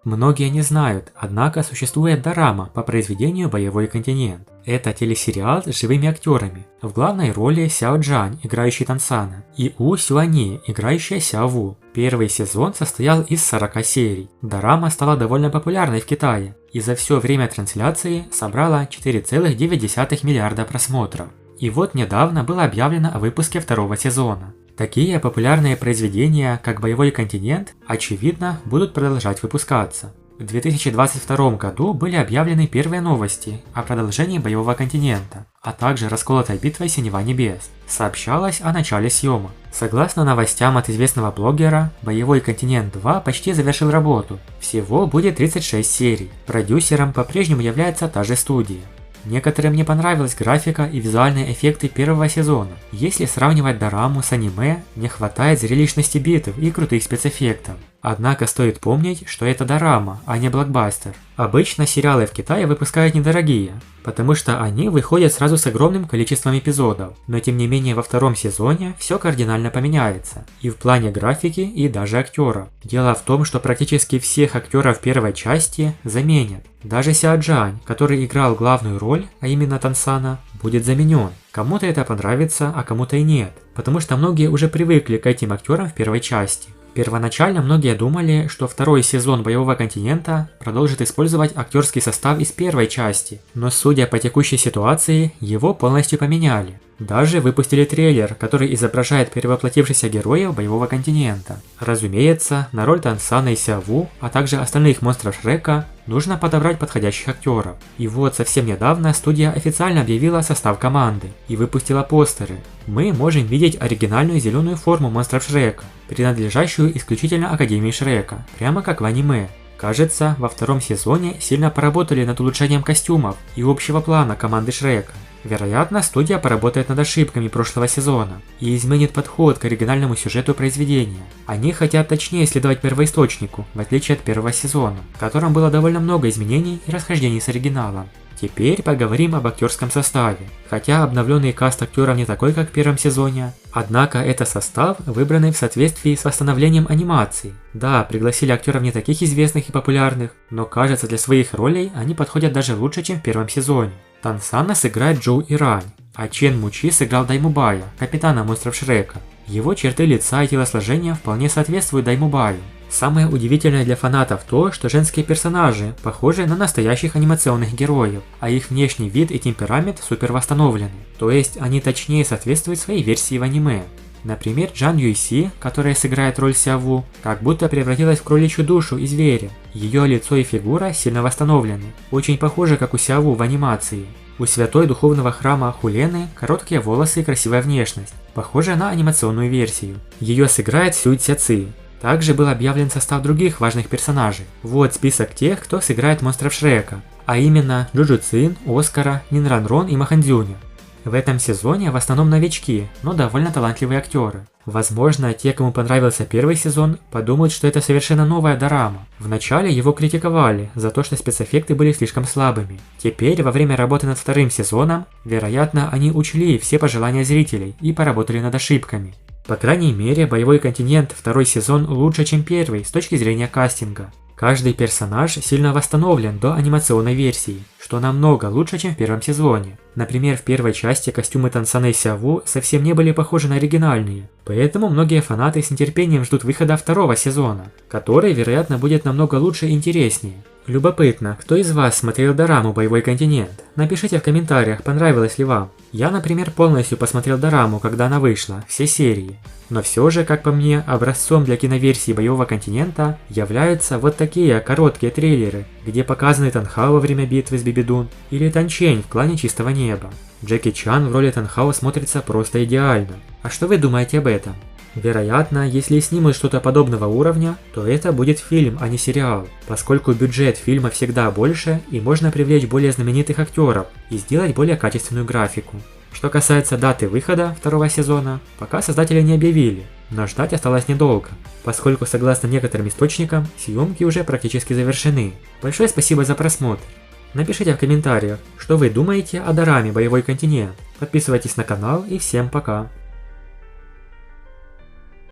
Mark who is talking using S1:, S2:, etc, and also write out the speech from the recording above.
S1: Многие не знают, однако существует дорама по произведению «Боевой континент». Это телесериал с живыми актерами. В главной роли Сяо Джань, играющий Тансана, и У Сюани, играющая Сяо Ву. Первый сезон состоял из 40 серий. Дорама стала довольно популярной в Китае и за все время трансляции собрала 4,9 миллиарда просмотров. И вот недавно было объявлено о выпуске второго сезона. Такие популярные произведения, как «Боевой континент», очевидно, будут продолжать выпускаться. В 2022 году были объявлены первые новости о продолжении «Боевого континента», а также «Расколотой битвой Синева небес». Сообщалось о начале съемок. Согласно новостям от известного блогера, «Боевой континент 2» почти завершил работу. Всего будет 36 серий. Продюсером по-прежнему является та же студия. Некоторым не понравилась графика и визуальные эффекты первого сезона. Если сравнивать дораму с аниме, не хватает зрелищности битв и крутых спецэффектов. Однако стоит помнить, что это дорама, а не блокбастер. Обычно сериалы в Китае выпускают недорогие, потому что они выходят сразу с огромным количеством эпизодов. Но тем не менее во втором сезоне все кардинально поменяется. И в плане графики, и даже актеров. Дело в том, что практически всех актеров первой части заменят. Даже Сяо Джань, который играл главную роль, а именно Тансана, будет заменен. Кому-то это понравится, а кому-то и нет. Потому что многие уже привыкли к этим актерам в первой части. Первоначально многие думали, что второй сезон «Боевого континента» продолжит использовать актерский состав из первой части, но судя по текущей ситуации, его полностью поменяли. Даже выпустили трейлер, который изображает перевоплотившихся героев «Боевого континента». Разумеется, на роль Тансана и Сяо Ву, а также остальных монстров Шрека, нужно подобрать подходящих актеров. И вот совсем недавно студия официально объявила состав команды и выпустила постеры. Мы можем видеть оригинальную зеленую форму монстров Шрека, принадлежащую исключительно Академии Шрека, прямо как в аниме. Кажется, во втором сезоне сильно поработали над улучшением костюмов и общего плана команды Шрека. Вероятно, студия поработает над ошибками прошлого сезона и изменит подход к оригинальному сюжету произведения. Они хотят точнее следовать первоисточнику, в отличие от первого сезона, в котором было довольно много изменений и расхождений с оригиналом. Теперь поговорим об актерском составе. Хотя обновленный каст актеров не такой, как в первом сезоне, однако это состав, выбранный в соответствии с восстановлением анимации. Да, пригласили актеров не таких известных и популярных, но кажется, для своих ролей они подходят даже лучше, чем в первом сезоне. Тансана сыграет Джоу Ирань, а Чен Мучи сыграл Даймубая, капитана монстров Шрека. Его черты лица и телосложения вполне соответствуют Даймубаю. Самое удивительное для фанатов то, что женские персонажи похожи на настоящих анимационных героев, а их внешний вид и темперамент супер восстановлены, то есть они точнее соответствуют своей версии в аниме. Например, Джан Юйси, которая сыграет роль Сяо Ву, как будто превратилась в кроличью душу и зверя. Ее лицо и фигура сильно восстановлены, очень похожи как у Сяо Ву в анимации. У святой духовного храма Хулены короткие волосы и красивая внешность, похожая на анимационную версию. Ее сыграет Сюй Цзя Ци. Также был объявлен состав других важных персонажей. Вот список тех, кто сыграет монстров Шрека, а именно Джуджу Цин, Оскара, Нин Ран Рон и Махандзюня. В этом сезоне в основном новички, но довольно талантливые актеры. Возможно, те, кому понравился первый сезон, подумают, что это совершенно новая дорама. Вначале его критиковали за то, что спецэффекты были слишком слабыми. Теперь, во время работы над вторым сезоном, вероятно, они учли все пожелания зрителей и поработали над ошибками. По крайней мере, «Боевой континент» второй сезон лучше, чем первый с точки зрения кастинга. Каждый персонаж сильно восстановлен до анимационной версии, что намного лучше, чем в первом сезоне. Например, в первой части костюмы Тансана и Сяо Ву совсем не были похожи на оригинальные, поэтому многие фанаты с нетерпением ждут выхода второго сезона, который, вероятно, будет намного лучше и интереснее. Любопытно, кто из вас смотрел дораму «Боевой континент»? Напишите в комментариях, понравилось ли вам. Я, например, полностью посмотрел дораму, когда она вышла, все серии. Но все же, как по мне, образцом для киноверсии «Боевого континента» являются вот такие короткие трейлеры, где показаны Танхао во время битвы с Бибидун или Танчень в клане Чистого Неба. Джеки Чан в роли Танхао смотрится просто идеально. А что вы думаете об этом? Вероятно, если снимут что-то подобного уровня, то это будет фильм, а не сериал, поскольку бюджет фильма всегда больше и можно привлечь более знаменитых актеров и сделать более качественную графику. Что касается даты выхода второго сезона, пока создатели не объявили, но ждать осталось недолго, поскольку согласно некоторым источникам, съемки уже практически завершены. Большое спасибо за просмотр. Напишите в комментариях, что вы думаете о дораме «Боевой континент». Подписывайтесь на канал и всем пока.